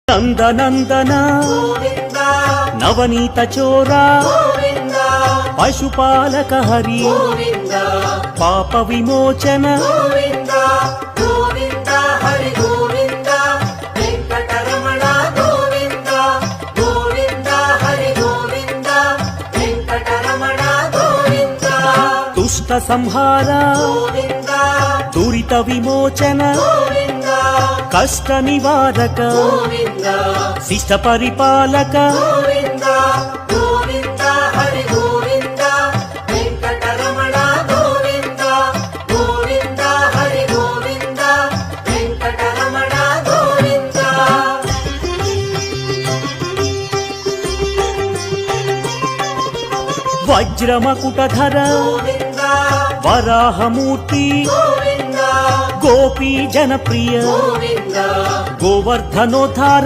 నందనందన నవనీత చోరా పశుపాలక హరి పాప విమోచన దుష్ట సంహార దురిత విమోచన కష్ట నివారక శిష్ట పరిపాలక వజ్రమకుటధర వరాహమూర్తి గోపీ జనప్రియ గోవర్ధనోద్ధార